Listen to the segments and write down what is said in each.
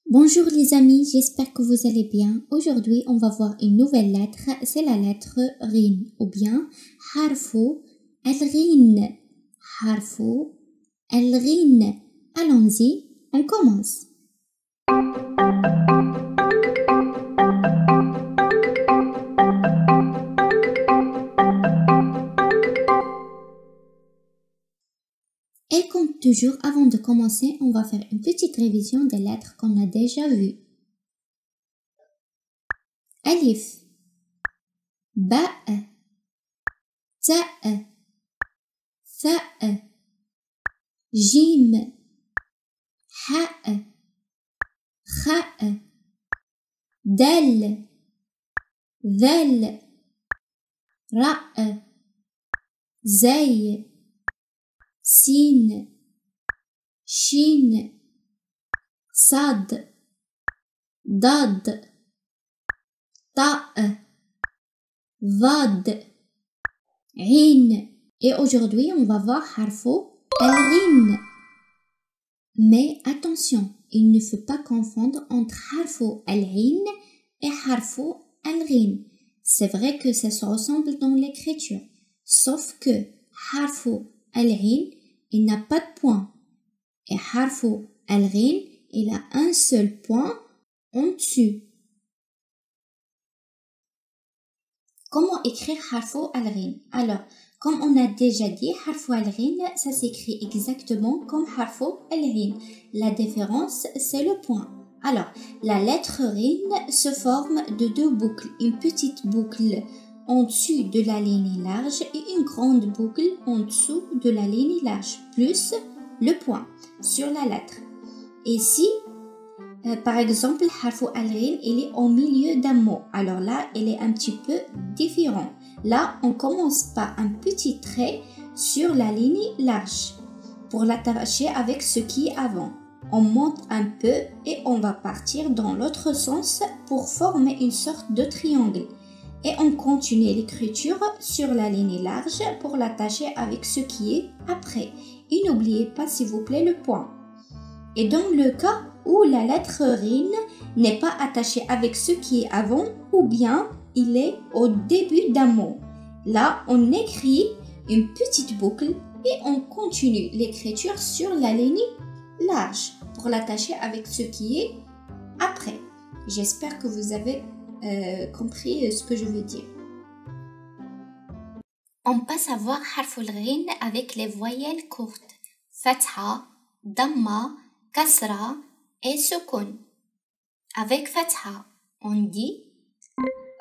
Bonjour les amis, j'espère que vous allez bien. Aujourd'hui, on va voir une nouvelle lettre, c'est la lettre Rin ou bien Harfu al-Rin. Harfu al-Rin. Allons-y, on commence. Et comme toujours, avant de commencer, on va faire une petite révision des lettres qu'on a déjà vues. Alif, Ba, Ta, Tha, Jim, Ha, Kha, Dal, Zal, Ra, Zay, Sin, Shin, Sad, Dad, Ta, Vad, Rin. Et aujourd'hui, on va voir Harfu al-Rin. Mais attention, il ne faut pas confondre entre Harfu al-Rin et Harfu al-Rin. C'est vrai que ça se ressemble dans l'écriture, sauf que Harfu al-Rin, il n'a pas de point. Et Harfu al-Rin, il a un seul point en dessus. Comment écrire Harfu al-Rin? Alors, comme on a déjà dit, Harfu al-Rin, ça s'écrit exactement comme Harfu al-Rin. La différence, c'est le point. Alors, la lettre Rin se forme de deux boucles. Une petite boucle en dessus de la ligne large et une grande boucle en dessous de la ligne large, plus le point sur la lettre. Et si par exemple, Harfu al-Rin, il est au milieu d'un mot. Alors là, il est un petit peu différent. Là, on commence par un petit trait sur la ligne large pour l'attacher avec ce qui est avant. On monte un peu et on va partir dans l'autre sens pour former une sorte de triangle. Et on continue l'écriture sur la ligne large pour l'attacher avec ce qui est après. Et n'oubliez pas, s'il vous plaît, le point. Et dans le cas où la lettre Rin n'est pas attachée avec ce qui est avant ou bien il est au début d'un mot. Là, on écrit une petite boucle et on continue l'écriture sur la ligne large pour l'attacher avec ce qui est après. J'espère que vous avez compris ce que je veux dire. On passe à voir Harfu al-Rin avec les voyelles courtes. Fatha, Damma, Kasra et Sukun. Avec Fatha, on dit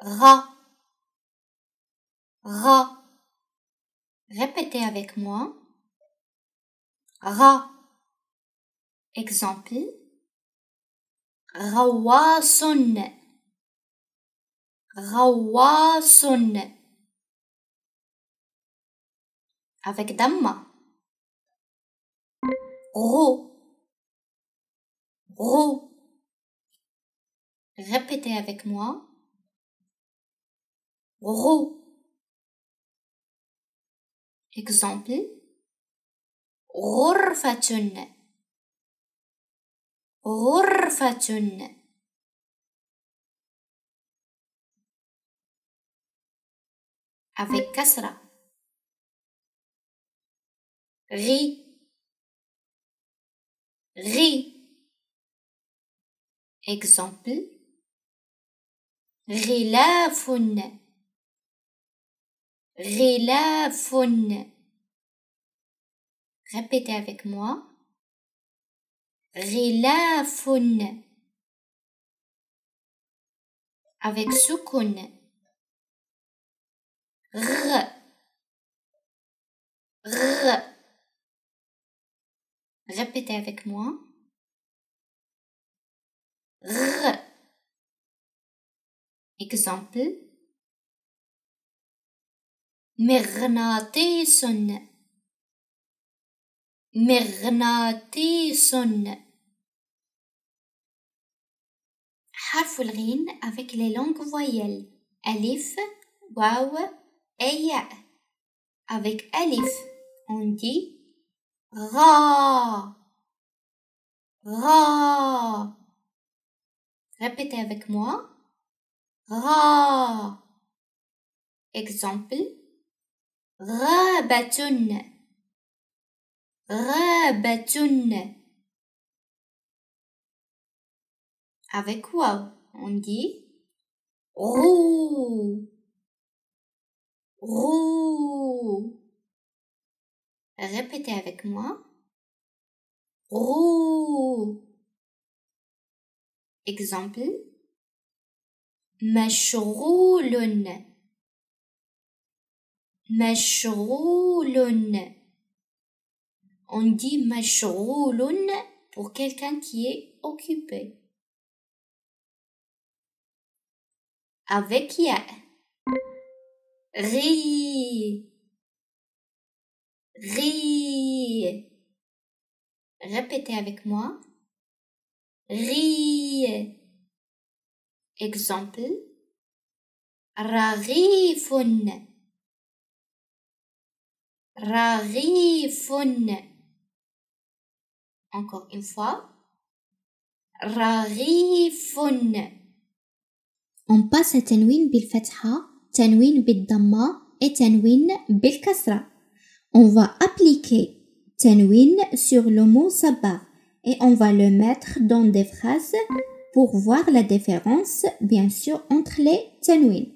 Ra. Ra. Répétez avec moi. Ra. Exemple. Rawasun. Rawasun. Avec Damma. Ro. Ro. Répétez avec moi. Ro. Exemple. Ghurfatun. Ghurfatun. Avec Kasra. Ri. Ri. Exemple. Ghilafun. Ghilafun. Répétez avec moi. Ghilafun. Avec Sukun. R. R. Répétez avec moi. R. Exemple. Mirnatisun. Mirnatisun. Harfu al-Rin avec les longues voyelles. Alif, Waw et Ya. Avec Alif, on dit Ra. Ra. Répétez avec moi. Ra. Exemple. غابة. غابة. Avec waouh, on dit roux. Roux. Répétez avec moi. Roux. Exemple. مشغول. مشغول. On dit مشغول pour quelqu'un qui est occupé. Avec ya. Ri. Ri. Répétez avec moi. Ri. Exemple. رغيف. رغيف. Encore une fois. رغيف. On passe à tanwin بالفتحة, tanwin بالضمة et tanwin بالكسرة. On va appliquer tanwin sur le mot sabar et on va le mettre dans des phrases pour voir la différence, bien sûr, entre les tanwin.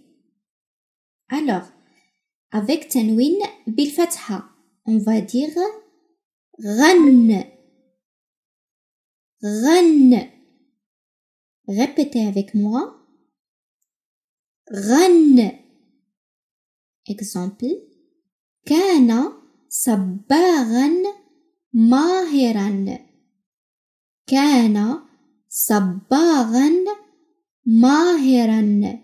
Alors, avec tanwin بالفتحة, on va dire غن. غن. Répétez avec moi. غن. Exemple. كان صباغا ماهرا. كان صباغا ماهرا.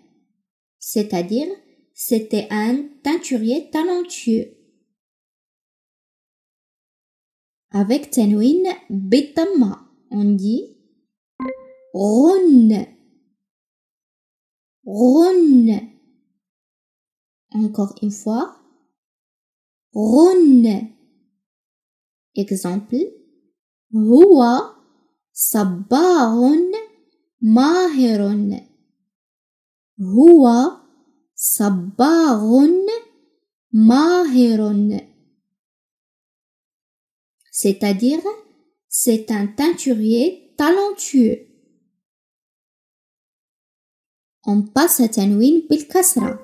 C'est-à-dire, c'était un teinturier talentueux. Avec tanwin بالضمة, on dit غن. غن. Encore une fois. غن. Exemple. هو صباغ ماهر. هو صباغ ماهر. C'est-à-dire, c'est un teinturier talentueux. On passe à tanwin بالكسرة.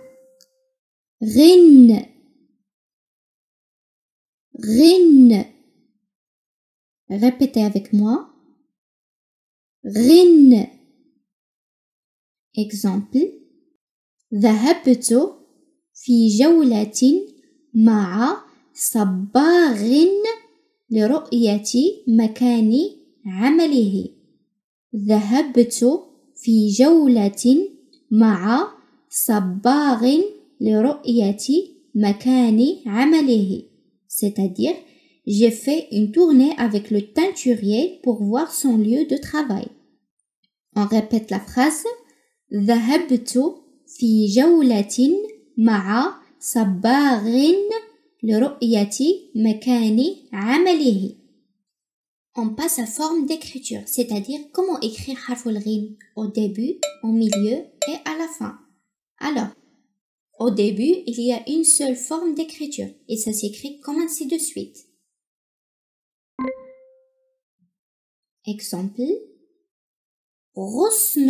غن. غن. Répétez avec moi. غن. Exemple. ذهبت في جولة مع صباغ لرؤية مكان عمله. ذهبت في جولة مع صباغ لرؤية مكان عمله. C'est-à-dire, j'ai fait une tournée avec le teinturier pour voir son lieu de travail. On répète la phrase. ذهبت في جولة مع صباغ لرؤية مكان عمله. On passe à forme d'écriture, c'est-à-dire comment écrire harf al-ghin au début, au milieu et à la fin. Alors, au début, il y a une seule forme d'écriture et ça s'écrit comme ainsi de suite. Exemple. غصن.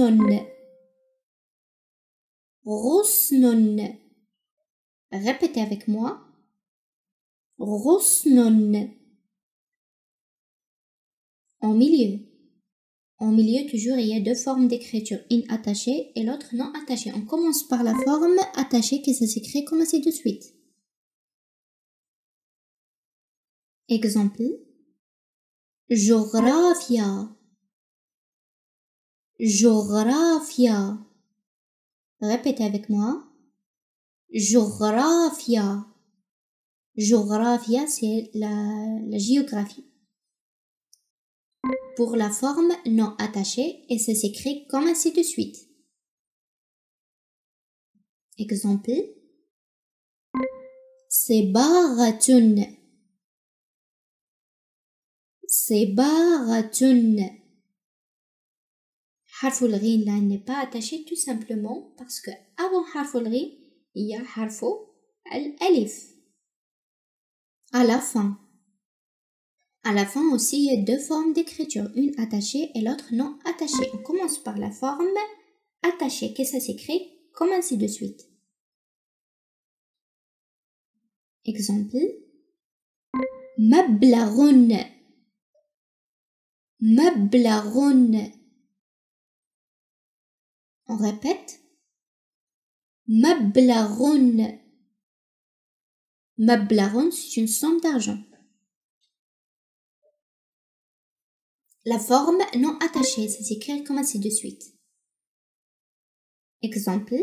غصن. Répétez avec moi. غصن. En milieu. En milieu, toujours, il y a deux formes d'écriture. Une attachée et l'autre non attachée. On commence par la forme attachée qui s'écrit comme ainsi de suite. Exemple. جغرافيا. جغرافيا. Répétez avec moi. جغرافيا. Géographia, c'est la géographie. Pour la forme non attachée, et ça s'écrit comme ainsi de suite. Exemple. صباغة. صباغة. حرف الغين là n'est pas attaché tout simplement parce que avant حرف الغين il y a حرف الألف. À la fin. À la fin aussi, il y a deux formes d'écriture, une attachée et l'autre non attachée. On commence par la forme attachée, que ça s'écrit comme ainsi de suite. Exemple. مبلغ مبلغ. On répète. مبلغ. مبلغ, c'est une somme d'argent. La forme non attachée, ça s'écrit comme ainsi de suite. Exemple.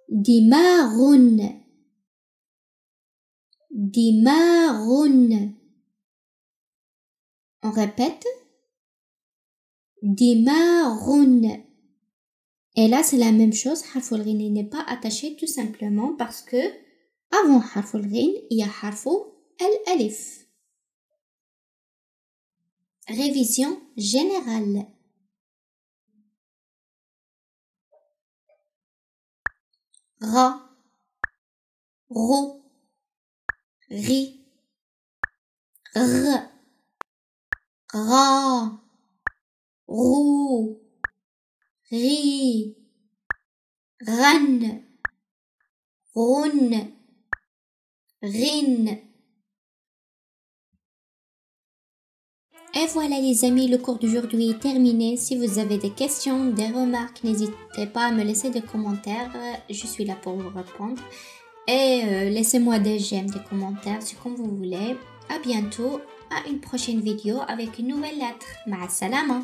دماغ دماغ. On répète. دماغ. Et là, c'est la même chose. حرف الغين n'est pas attaché tout simplement parce que avant حرف الغين, il y a حرف الألف. Révision générale. Ra, ro, ri, r, ra, rou, ri, ran, run, rin. Et voilà les amis, le cours d'aujourd'hui est terminé. Si vous avez des questions, des remarques, n'hésitez pas à me laisser des commentaires. Je suis là pour vous répondre. Et laissez-moi des j'aime, des commentaires, c'est comme vous voulez. À bientôt, à une prochaine vidéo avec une nouvelle lettre. Ma salama.